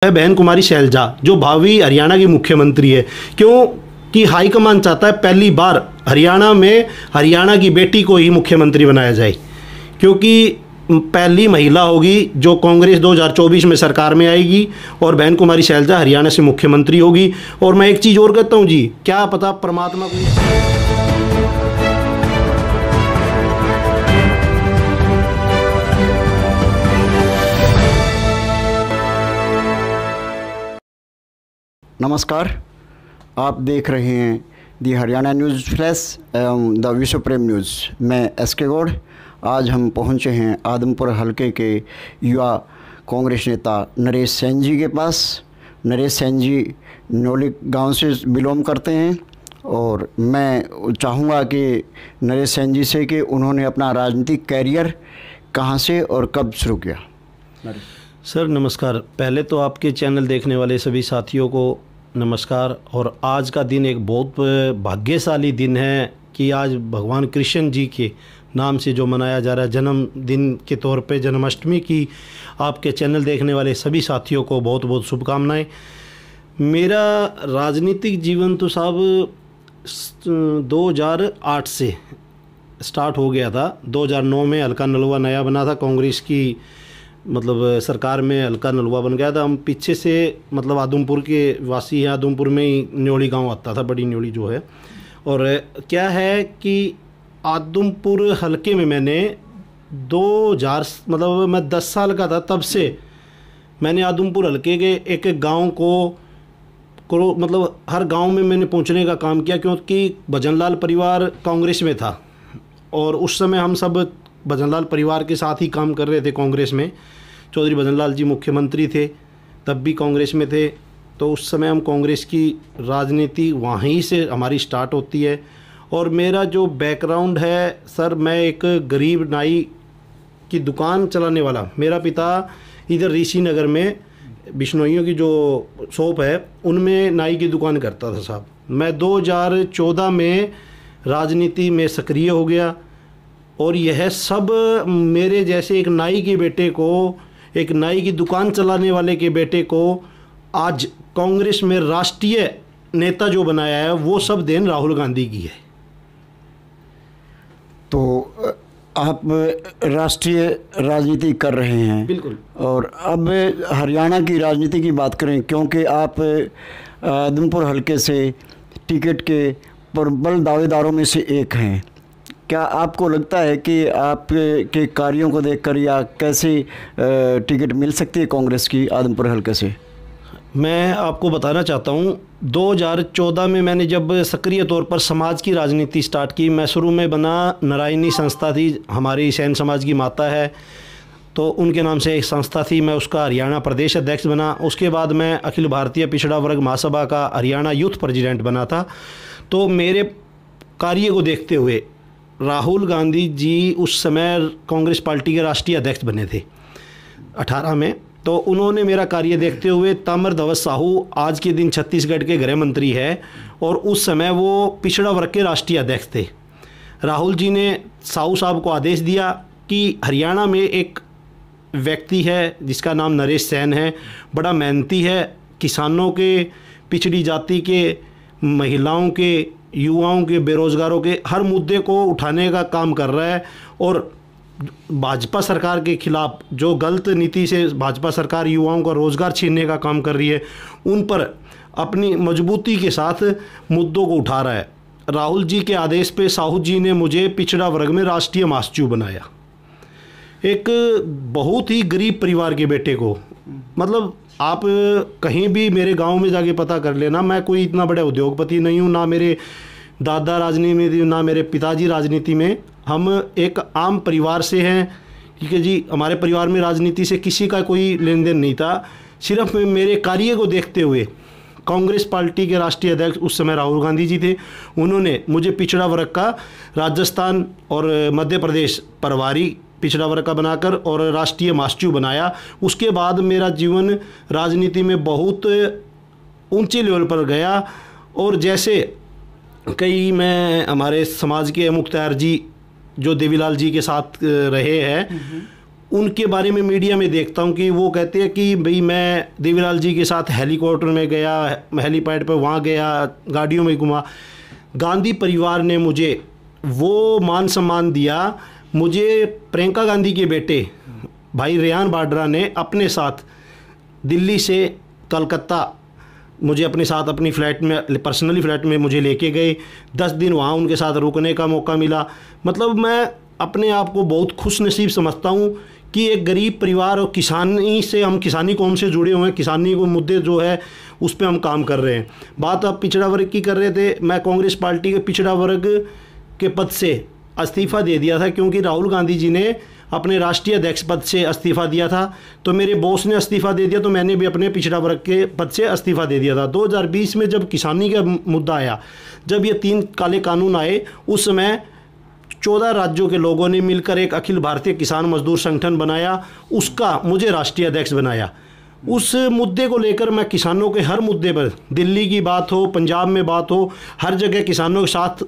है बहन कुमारी शैलजा, जो भावी हरियाणा की मुख्यमंत्री है। क्योंकि हाईकमान चाहता है पहली बार हरियाणा में हरियाणा की बेटी को ही मुख्यमंत्री बनाया जाए, क्योंकि पहली महिला होगी जो कांग्रेस 2024 में सरकार में आएगी और बहन कुमारी शैलजा हरियाणा से मुख्यमंत्री होगी। और मैं एक चीज़ और कहता हूँ जी, क्या पता परमात्मा को नमस्कार, आप देख रहे हैं दी हरियाणा न्यूज़ फ्लैश एवं द विश्व प्रेम न्यूज़। मैं एस.के. गौड़। आज हम पहुंचे हैं आदमपुर हलके के युवा कांग्रेस नेता नरेश सेन जी के पास। नरेश सेन जी नौली गांव से बिलोंग करते हैं और मैं चाहूँगा कि नरेश सेन जी से कि उन्होंने अपना राजनीतिक कैरियर कहां से और कब शुरू किया। सर नमस्कार। पहले तो आपके चैनल देखने वाले सभी साथियों को नमस्कार। और आज का दिन एक बहुत भाग्यशाली दिन है कि आज भगवान कृष्ण जी के नाम से जो मनाया जा रहा है जन्मदिन के तौर पे जन्माष्टमी की, आपके चैनल देखने वाले सभी साथियों को बहुत बहुत शुभकामनाएं। मेरा राजनीतिक जीवन तो साहब 2008 से स्टार्ट हो गया था। 2009 में हल्का नलवा नया बना था, कांग्रेस की मतलब सरकार में हल्का नलवा बन गया था। हम पीछे से मतलब आदमपुर के वासी हैं, आदमपुर में ही न्योली गांव आता था, बड़ी न्योली जो है। और क्या है कि आदमपुर हलके में मैंने 2000 मतलब मैं 10 साल का था तब से मैंने आदमपुर हलके के एक एक गांव को मतलब हर गांव में मैंने पहुंचने का काम किया, क्योंकि भजनलाल परिवार कांग्रेस में था और उस समय हम सब भजनलाल परिवार के साथ ही काम कर रहे थे कांग्रेस में। चौधरी भजनलाल जी मुख्यमंत्री थे, तब भी कांग्रेस में थे। तो उस समय हम कांग्रेस की राजनीति वहीं से हमारी स्टार्ट होती है। और मेरा जो बैकग्राउंड है सर, मैं एक गरीब नाई की दुकान चलाने वाला, मेरा पिता इधर ऋषि नगर में बिश्नोइयों की जो शॉप है उनमें नाई की दुकान करता था साहब। मैं 2014 में राजनीति में सक्रिय हो गया और यह सब मेरे जैसे एक नाई के बेटे को, एक नाई की दुकान चलाने वाले के बेटे को आज कांग्रेस में राष्ट्रीय नेता जो बनाया है, वो सब देन राहुल गांधी की है। तो आप राष्ट्रीय राजनीति कर रहे हैं। बिल्कुल। और अब हरियाणा की राजनीति की बात करें, क्योंकि आप आदमपुर हलके से टिकट के प्रबल दावेदारों में से एक हैं। क्या आपको लगता है कि आपके कार्यों को देखकर या कैसे टिकट मिल सकती है कांग्रेस की आदमपुर हलके से? मैं आपको बताना चाहता हूँ, 2014 में मैंने जब सक्रिय तौर पर समाज की राजनीति स्टार्ट की, मैं शुरू में बना नारायणी संस्था थी, हमारी सैन समाज की माता है तो उनके नाम से एक संस्था थी, मैं उसका हरियाणा प्रदेश अध्यक्ष बना। उसके बाद मैं अखिल भारतीय पिछड़ा वर्ग महासभा का हरियाणा यूथ प्रेसिडेंट बना था। तो मेरे कार्य को देखते हुए राहुल गांधी जी उस समय कांग्रेस पार्टी के राष्ट्रीय अध्यक्ष बने थे 18 में। तो उन्होंने मेरा कार्य देखते हुए ताम्रध्वज साहू आज के दिन छत्तीसगढ़ के गृह मंत्री है और उस समय वो पिछड़ा वर्ग के राष्ट्रीय अध्यक्ष थे। राहुल जी ने साहू साहब को आदेश दिया कि हरियाणा में एक व्यक्ति है जिसका नाम नरेश सेन है, बड़ा मेहनती है, किसानों के, पिछड़ी जाति के, महिलाओं के, युवाओं के, बेरोज़गारों के हर मुद्दे को उठाने का काम कर रहा है। और भाजपा सरकार के खिलाफ जो गलत नीति से भाजपा सरकार युवाओं का रोज़गार छीनने का काम कर रही है, उन पर अपनी मजबूती के साथ मुद्दों को उठा रहा है। राहुल जी के आदेश पे साहू जी ने मुझे पिछड़ा वर्ग में राष्ट्रीय महासचिव बनाया, एक बहुत ही गरीब परिवार के बेटे को। मतलब आप कहीं भी मेरे गांव में जाके पता कर लेना, मैं कोई इतना बड़ा उद्योगपति नहीं हूँ, ना मेरे दादा राजनीति में, ना मेरे पिताजी राजनीति में। हम एक आम परिवार से हैं, ठीक है जी। हमारे परिवार में राजनीति से किसी का कोई लेन देन नहीं था। सिर्फ मेरे कार्य को देखते हुए कांग्रेस पार्टी के राष्ट्रीय अध्यक्ष उस समय राहुल गांधी जी थे, उन्होंने मुझे पिछड़ा वर्ग का राजस्थान और मध्य प्रदेश प्रभारी पिछड़ा वर्ग का बनाकर और राष्ट्रीय महासचिव बनाया। उसके बाद मेरा जीवन राजनीति में बहुत ऊंचे लेवल पर गया। और जैसे कई मैं हमारे समाज के मुख्तार जी जो देवीलाल जी के साथ रहे हैं, उनके बारे में मीडिया में देखता हूँ कि वो कहते हैं कि भाई मैं देवीलाल जी के साथ हेलीकॉप्टर में गया, हेलीपैड पर वहाँ गया, गाड़ियों में घुमा। गांधी परिवार ने मुझे वो मान सम्मान दिया। मुझे प्रियंका गांधी के बेटे भाई रेहान बाड्रा ने अपने साथ दिल्ली से कलकत्ता मुझे अपने साथ अपनी फ़्लैट में, पर्सनली फ़्लैट में मुझे लेके गए। 10 दिन वहाँ उनके साथ रुकने का मौका मिला। मतलब मैं अपने आप को बहुत खुश नसीब समझता हूँ कि एक गरीब परिवार और किसानी से, हम किसानी कौम से जुड़े हुए हैं, किसानी को मुद्दे जो है उस पर हम काम कर रहे हैं। बात आप पिछड़ा वर्ग की कर रहे थे, मैं कांग्रेस पार्टी के पिछड़ा वर्ग के पद से इस्तीफ़ा दे दिया था क्योंकि राहुल गांधी जी ने अपने राष्ट्रीय अध्यक्ष पद से इस्तीफ़ा दिया था। तो मेरे बॉस ने इस्तीफ़ा दे दिया, तो मैंने भी अपने पिछड़ा वर्ग के पद से इस्तीफ़ा दे दिया था। 2020 में जब किसानी का मुद्दा आया, जब ये 3 काले कानून आए, उस समय 14 राज्यों के लोगों ने मिलकर एक अखिल भारतीय किसान मजदूर संगठन बनाया, उसका मुझे राष्ट्रीय अध्यक्ष बनाया। उस मुद्दे को लेकर मैं किसानों के हर मुद्दे पर, दिल्ली की बात हो, पंजाब में बात हो, हर जगह किसानों के साथ,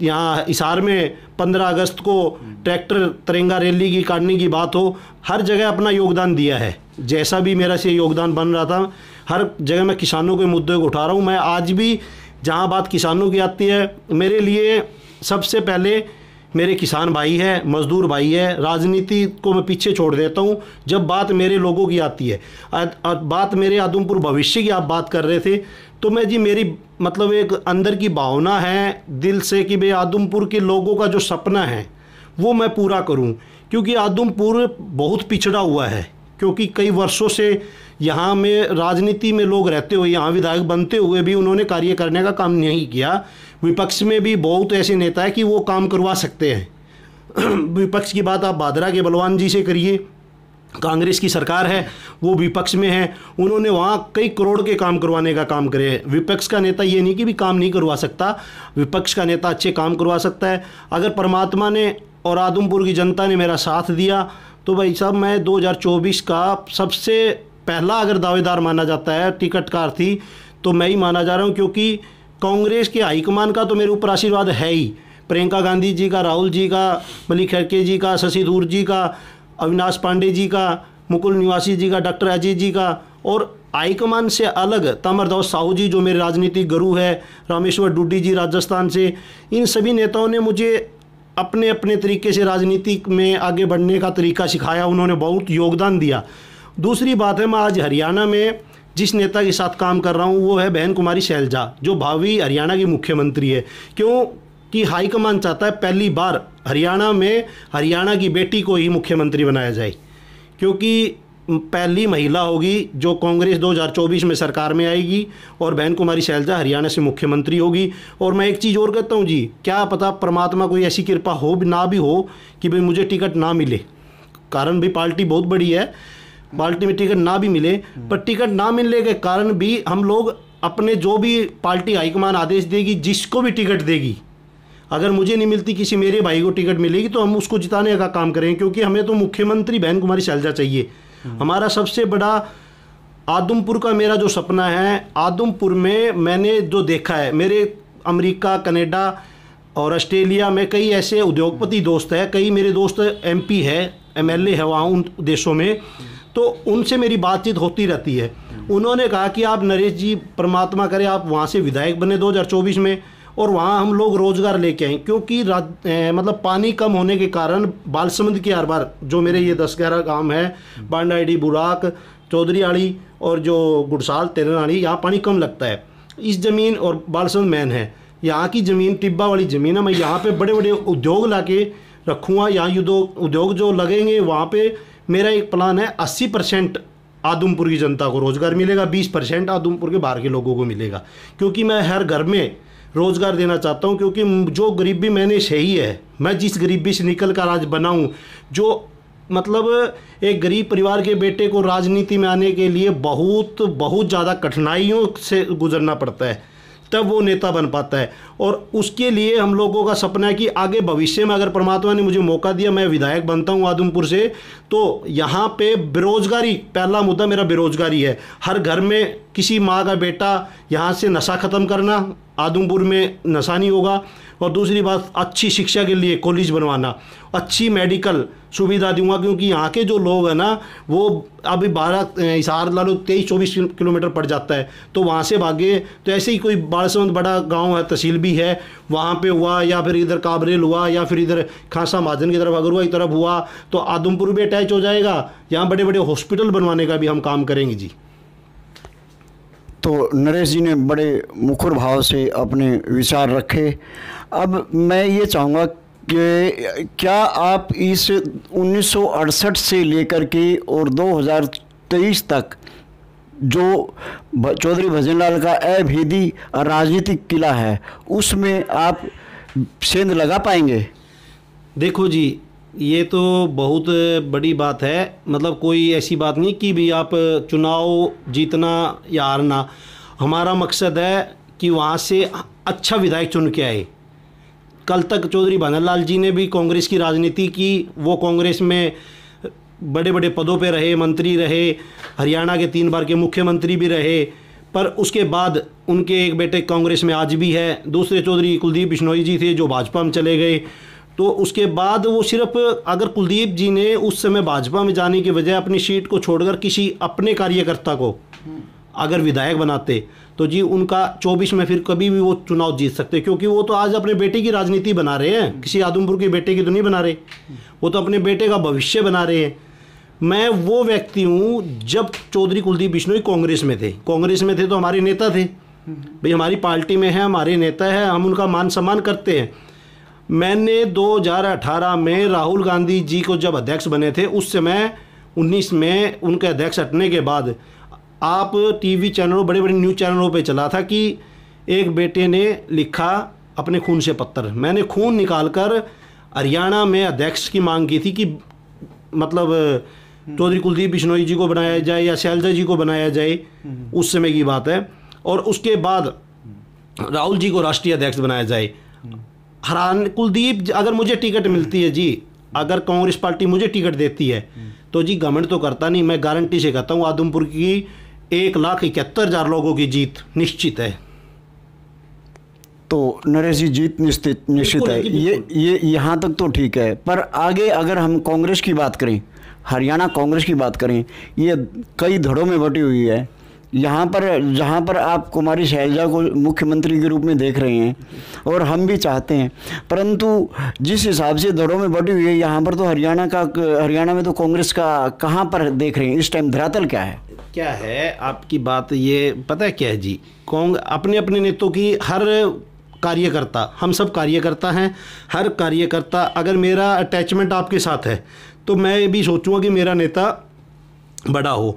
यहाँ हिसार में 15 अगस्त को ट्रैक्टर तिरंगा रैली की काटने की बात हो, हर जगह अपना योगदान दिया है। जैसा भी मेरा से योगदान बन रहा था, हर जगह मैं किसानों के मुद्दे को उठा रहा हूँ। मैं आज भी जहाँ बात किसानों की आती है, मेरे लिए सबसे पहले मेरे किसान भाई है, मजदूर भाई है। राजनीति को मैं पीछे छोड़ देता हूँ जब बात मेरे लोगों की आती है। बात मेरे आदमपुर भविष्य की आप बात कर रहे थे, तो मैं जी, मेरी मतलब एक अंदर की भावना है दिल से कि भाई आदमपुर के लोगों का जो सपना है वो मैं पूरा करूं, क्योंकि आदमपुर बहुत पिछड़ा हुआ है। क्योंकि कई वर्षों से यहाँ में राजनीति में लोग रहते हुए, यहाँ विधायक बनते हुए भी उन्होंने कार्य करने का काम नहीं किया। विपक्ष में भी बहुत ऐसे नेता है कि वो काम करवा सकते हैं। विपक्ष की बात आप भादरा के बलवान जी से करिए, कांग्रेस की सरकार है, वो विपक्ष में है, उन्होंने वहाँ कई करोड़ के काम करवाने का काम करे। विपक्ष का नेता ये नहीं कि भी काम नहीं करवा सकता, विपक्ष का नेता अच्छे काम करवा सकता है। अगर परमात्मा ने और आदमपुर की जनता ने मेरा साथ दिया तो भाई साहब, मैं 2024 का सबसे पहला अगर दावेदार माना जाता है, टिकटकार थी, तो मैं ही माना जा रहा हूँ। क्योंकि कांग्रेस के हाईकमान का तो मेरे ऊपर आशीर्वाद है ही, प्रियंका गांधी जी का, राहुल जी का, मलिक खड़गे जी का, शशि थरूर जी का, अविनाश पांडे जी का, मुकुल निवासी जी का, डॉक्टर अजय जी का, और हाईकमान से अलग तामरध्वज साहू जी जो मेरे राजनीतिक गुरु है, रामेश्वर डुड्डी जी राजस्थान से, इन सभी नेताओं ने मुझे अपने अपने तरीके से राजनीति में आगे बढ़ने का तरीका सिखाया। उन्होंने बहुत योगदान दिया। दूसरी बात है, मैं आज हरियाणा में जिस नेता के साथ काम कर रहा हूँ वो है बहन कुमारी शैलजा, जो भावी हरियाणा की मुख्यमंत्री है। क्यों कि हाईकमान चाहता है पहली बार हरियाणा में हरियाणा की बेटी को ही मुख्यमंत्री बनाया जाए, क्योंकि पहली महिला होगी जो कांग्रेस 2024 में सरकार में आएगी और बहन कुमारी शैलजा हरियाणा से मुख्यमंत्री होगी। और मैं एक चीज़ और कहता हूँ जी, क्या पता परमात्मा कोई ऐसी कृपा हो भी ना भी हो कि भाई मुझे टिकट ना मिले, कारण भी पार्टी बहुत बड़ी है, पार्टी में टिकट ना भी मिले, पर टिकट ना मिलने के कारण भी हम लोग अपने जो भी पार्टी हाईकमान आदेश देगी, जिसको भी टिकट देगी, अगर मुझे नहीं मिलती किसी मेरे भाई को टिकट मिलेगी तो हम उसको जिताने का काम करेंगे। क्योंकि हमें तो मुख्यमंत्री बहन कुमारी शैलजा चाहिए। हमारा सबसे बड़ा आदमपुर का मेरा जो सपना है, आदमपुर में मैंने जो देखा है, मेरे अमेरिका, कनाडा और ऑस्ट्रेलिया में कई ऐसे उद्योगपति दोस्त हैं, कई मेरे दोस्त MP है, MLA है वहाँ उन देशों में, तो उनसे मेरी बातचीत होती रहती है। उन्होंने कहा कि आप नरेश जी, परमात्मा करे आप वहाँ से विधायक बने 2024 में और वहाँ हम लोग रोज़गार लेके आए। क्योंकि मतलब पानी कम होने के कारण बालसमंद के हर बार जो मेरे ये 10-11 गांव है, बांडाईडी, बुराक, चौधरीआड़ी और जो गुड़साल, तेरनाड़ी, यहाँ पानी कम लगता है। इस ज़मीन और बालसमंद मैन है, यहाँ की ज़मीन टिब्बा वाली ज़मीन है। मैं यहाँ पे बड़े बड़े उद्योग ला के रखूँगा। यहाँ उद्योग जो लगेंगे वहाँ पे मेरा एक प्लान है, 80% आदमपुर की जनता को रोज़गार मिलेगा, 20% आदमपुर के बाहर के लोगों को मिलेगा। क्योंकि मैं हर घर में रोज़गार देना चाहता हूं। क्योंकि जो गरीबी मैंने सही है, मैं जिस गरीबी से निकल कर आज बना हूं, जो मतलब एक गरीब परिवार के बेटे को राजनीति में आने के लिए बहुत बहुत ज़्यादा कठिनाइयों से गुजरना पड़ता है, तब वो नेता बन पाता है। और उसके लिए हम लोगों का सपना है कि आगे भविष्य में अगर परमात्मा ने मुझे मौका दिया, मैं विधायक बनता हूं आदमपुर से, तो यहाँ पे बेरोजगारी, पहला मुद्दा मेरा बेरोजगारी है। हर घर में किसी माँ का बेटा, यहाँ से नशा ख़त्म करना, आदमपुर में नशा नहीं होगा। और दूसरी बात, अच्छी शिक्षा के लिए कॉलेज बनवाना, अच्छी मेडिकल सुविधा दूंगा, क्योंकि यहाँ के जो लोग हैं ना वो अभी 12 हिसार ला लो 23-24 किलोमीटर पड़ जाता है, तो वहाँ से भागे। तो ऐसे ही कोई बालसमंद बड़ा गांव है, तहसील भी है, वहाँ पे हुआ, या फिर इधर काबरेल हुआ, या फिर इधर खासा महाजन की तरफ अगरुआ की तरफ हुआ, तो आदमपुर भी अटैच हो जाएगा। यहाँ बड़े बड़े हॉस्पिटल बनवाने का भी हम काम करेंगे जी। तो नरेश जी ने बड़े मुखर भाव से अपने विचार रखे। अब मैं ये चाहूँगा कि क्या आप इस 1968 से लेकर के और 2023 तक जो चौधरी भजनलाल का अभेदी राजनीतिक किला है उसमें आप सेंध लगा पाएंगे? देखो जी, ये तो बहुत बड़ी बात है। मतलब कोई ऐसी बात नहीं कि भी आप चुनाव जीतना या हारना, हमारा मकसद है कि वहाँ से अच्छा विधायक चुन के आए। कल तक चौधरी भजनलाल जी ने भी कांग्रेस की राजनीति की, वो कांग्रेस में बड़े बड़े पदों पे रहे, मंत्री रहे, हरियाणा के 3 बार के मुख्यमंत्री भी रहे, पर उसके बाद उनके एक बेटे कांग्रेस में आज भी है। दूसरे चौधरी कुलदीप बिश्नोई जी थे जो भाजपा में चले गए। तो उसके बाद वो सिर्फ, अगर कुलदीप जी ने उस समय भाजपा में जाने की बजाय अपनी सीट को छोड़कर किसी अपने कार्यकर्ता को अगर विधायक बनाते तो जी उनका 24 में फिर कभी भी वो चुनाव जीत सकते, क्योंकि वो तो आज अपने बेटे की राजनीति बना रहे हैं, किसी आदमपुर के बेटे की तो नहीं बना रहे, वो तो अपने बेटे का भविष्य बना रहे हैं। मैं वो व्यक्ति हूँ, जब चौधरी कुलदीप बिश्नोई कांग्रेस में थे तो हमारे नेता थे भाई, हमारी पार्टी में है, हमारे नेता है, हम उनका मान सम्मान करते हैं। मैंने 2018 में राहुल गांधी जी को जब अध्यक्ष बने थे, उस समय 19 में उनके अध्यक्ष हटने के बाद आप टीवी चैनलों, बड़े बड़े न्यूज़ चैनलों पे चला था कि एक बेटे ने लिखा अपने खून से पत्थर। मैंने खून निकालकर हरियाणा में अध्यक्ष की मांग की थी कि मतलब चौधरी कुलदीप बिश्नोई जी को बनाया जाए या शैलजा जी को बनाया जाए, उस समय की बात है। और उसके बाद राहुल जी को राष्ट्रीय अध्यक्ष बनाया जाए। कुलदीप, अगर मुझे टिकट मिलती है जी, अगर कांग्रेस पार्टी मुझे टिकट देती है तो जी घमंड तो करता नहीं, मैं गारंटी से कहता हूँ आदमपुर की 1,71,000 लोगों की जीत निश्चित है। तो नरेश जी, जीत निश्चित है, ये यहाँ तक तो ठीक है। पर आगे अगर हम कांग्रेस की बात करें, हरियाणा कांग्रेस की बात करें, ये कई धड़ों में बटी हुई है। यहाँ पर जहाँ पर आप कुमारी शैलजा को मुख्यमंत्री के रूप में देख रहे हैं और हम भी चाहते हैं, परंतु जिस हिसाब से दौड़ों में बटी हुई है यहाँ पर, तो हरियाणा में तो कांग्रेस का कहाँ पर देख रहे हैं इस टाइम? धरातल क्या है आपकी बात? ये पता है क्या है जी, अपने अपने नेताओं की, हर कार्यकर्ता, हम सब कार्यकर्ता हैं, हर कार्यकर्ता, अगर मेरा अटैचमेंट आपके साथ है तो मैं भी सोचूंगा कि मेरा नेता बड़ा हो।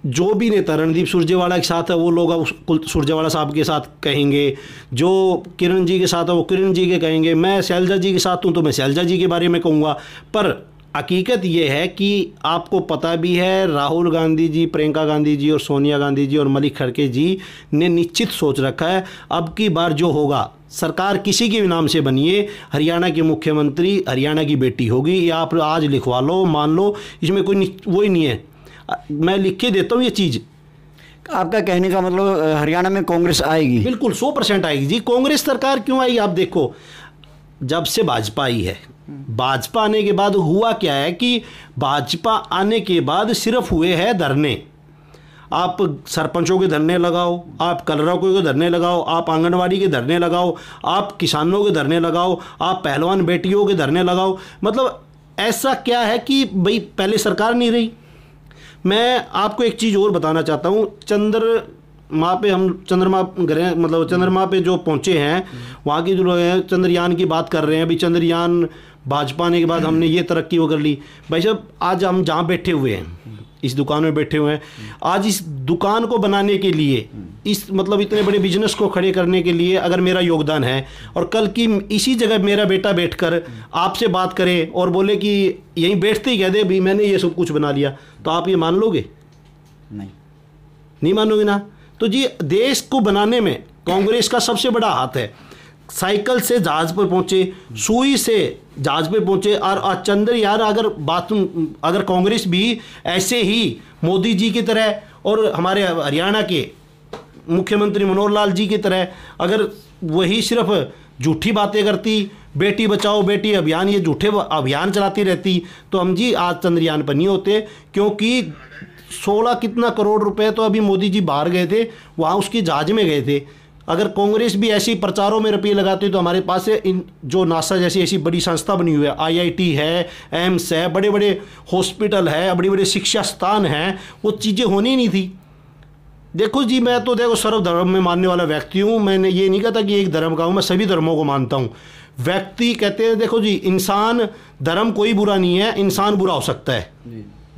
जो भी नेता रणदीप सुरजेवाला के साथ है वो लोग सुरजेवाला साहब के साथ कहेंगे, जो किरण जी के साथ है वो किरण जी के कहेंगे, मैं शैलजा जी के साथ हूँ तो मैं शैलजा जी के बारे में कहूँगा। पर हकीकत ये है कि आपको पता भी है, राहुल गांधी जी, प्रियंका गांधी जी और सोनिया गांधी जी और मलिक खड़गे जी ने निश्चित सोच रखा है, अब की बार जो होगा सरकार किसी के भी नाम से बनिए, हरियाणा की मुख्यमंत्री हरियाणा की बेटी होगी। ये आप आज लिखवा लो, मान लो, इसमें कोई वही नहीं है, मैं लिख के देता हूँ ये चीज़। आपका कहने का मतलब हरियाणा में कांग्रेस आएगी? बिल्कुल 100% आएगी जी। कांग्रेस सरकार क्यों आएगी? आप देखो, जब से भाजपा आई है, भाजपा आने के बाद हुआ क्या है कि भाजपा आने के बाद सिर्फ हुए हैं धरने। आप सरपंचों के धरने लगाओ, आप कलरकों के धरने लगाओ, आप आंगनवाड़ी के धरने लगाओ, आप किसानों के धरने लगाओ, आप पहलवान बेटियों के धरने लगाओ। मतलब ऐसा क्या है कि भाई पहले सरकार नहीं रही। मैं आपको एक चीज़ और बताना चाहता हूँ, चंद्रमा पे हम चंद्रमा ग्रह, मतलब चंद्रमा पे जो पहुँचे हैं, वहाँ की जो लोग हैं चंद्रयान की बात कर रहे हैं। अभी चंद्रयान भाजपा आने के बाद हमने ये तरक्की वो कर ली। भाई साहब, आज हम जहाँ बैठे हुए हैं, इस दुकान में बैठे हुए हैं, आज इस दुकान को बनाने के लिए, इस मतलब इतने बड़े बिजनेस को खड़े करने के लिए अगर मेरा योगदान है, और कल की इसी जगह मेरा बेटा बैठकर आपसे बात करे और बोले कि यहीं बैठते ही कह दे भी मैंने ये सब कुछ बना लिया, तो आप ये मान लोगे? नहीं मानोगे ना। तो जी देश को बनाने में कांग्रेस का सबसे बड़ा हाथ है। साइकिल से जहाज पर पहुंचे, सुई से जहाज पे पहुंचे, और चंद्रयान अगर कांग्रेस भी ऐसे ही मोदी जी की तरह और हमारे हरियाणा के मुख्यमंत्री मनोहर लाल जी की तरह अगर वही सिर्फ झूठी बातें करती, बेटी बचाओ बेटी अभियान, ये झूठे अभियान चलाती रहती, तो हम जी आज चंद्रयान पर नहीं होते। क्योंकि 16 कितना करोड़ रुपए तो अभी मोदी जी बाहर गए थे, वहाँ उसकी जहाज में गए थे। अगर कांग्रेस भी ऐसी प्रचारों में रुपये लगाती तो हमारे पास इन जो नासा जैसी ऐसी बड़ी संस्था बनी हुई है, IIT है, एम्स है, बड़े बड़े हॉस्पिटल है, बड़े बड़े शिक्षा स्थान हैं, वो चीज़ें होनी नहीं थी। देखो जी, मैं तो देखो सर्वधर्म में मानने वाला व्यक्ति हूँ। मैंने ये नहीं कहता कि एक धर्म का हूँ, मैं सभी धर्मों को मानता हूँ। व्यक्ति कहते हैं, देखो जी, इंसान, धर्म कोई बुरा नहीं है, इंसान बुरा हो सकता है,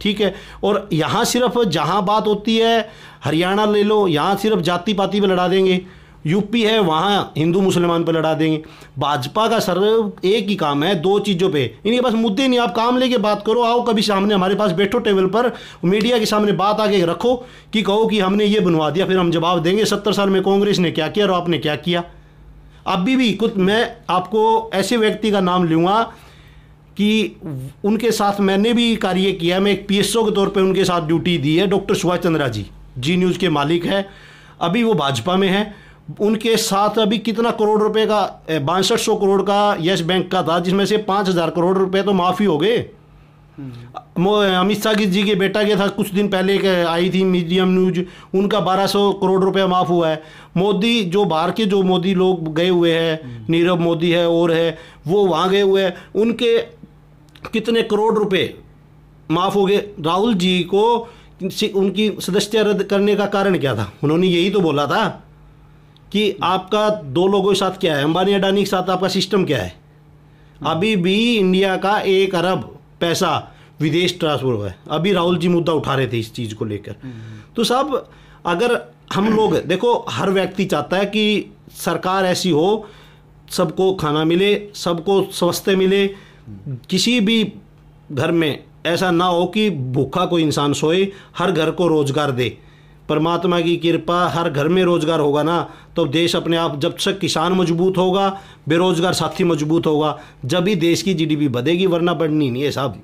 ठीक है। और यहाँ सिर्फ जहाँ बात होती है, हरियाणा ले लो, यहाँ सिर्फ जाति पाति पे लड़ा देंगे, यूपी है वहाँ हिंदू मुसलमान पे लड़ा देंगे। भाजपा का सर एक ही काम है, दो चीज़ों पे, इनके पास मुद्दे नहीं। आप काम लेके बात करो, आओ कभी सामने हमारे पास बैठो टेबल पर, मीडिया के सामने बात आगे रखो कि कहो कि हमने ये बनवा दिया, फिर हम जवाब देंगे 70 साल में कांग्रेस ने क्या किया और आपने क्या किया। अभी भी कुछ मैं आपको ऐसे व्यक्ति का नाम लूँगा कि उनके साथ मैंने भी कार्य किया, मैं एक PSO के तौर पे उनके साथ ड्यूटी दी है। डॉक्टर सुभाष चंद्रा जी न्यूज़ के मालिक है, अभी वो भाजपा में है। उनके साथ अभी कितना करोड़ रुपए का 6200 करोड़ का यस बैंक का था, जिसमें से 5000 करोड़ रुपए तो माफ़ी हो गए। अमित शाह जी के बेटा के था, कुछ दिन पहले आई थी मीडियम न्यूज, उनका 1200 करोड़ रुपए माफ़ हुआ है। मोदी जो बाहर के जो मोदी लोग गए हुए हैं, नीरव मोदी है और है, वो वहाँ गए हुए हैं, उनके कितने करोड़ रुपए माफ़ हो गए। राहुल जी को उनकी सदस्यता रद्द करने का कारण क्या था? उन्होंने यही तो बोला था कि आपका दो लोगों के साथ क्या है, अंबानी अडानी के साथ आपका सिस्टम क्या है। अभी भी इंडिया का 1 अरब पैसा विदेश ट्रांसफर हुआ है। अभी राहुल जी मुद्दा उठा रहे थे इस चीज़ को लेकर। तो साहब, अगर हम लोग देखो, हर व्यक्ति चाहता है कि सरकार ऐसी हो, सबको खाना मिले, सबको स्वास्थ्य मिले, किसी भी घर में ऐसा ना हो कि भूखा कोई इंसान सोए, हर घर को रोजगार दे। परमात्मा की कृपा, हर घर में रोजगार होगा ना, तो देश अपने आप, जब तक किसान मजबूत होगा, बेरोजगार साथी मजबूत होगा, जब ही देश की GDP बढ़ेगी, वरना बढ़नी नहीं है साहब।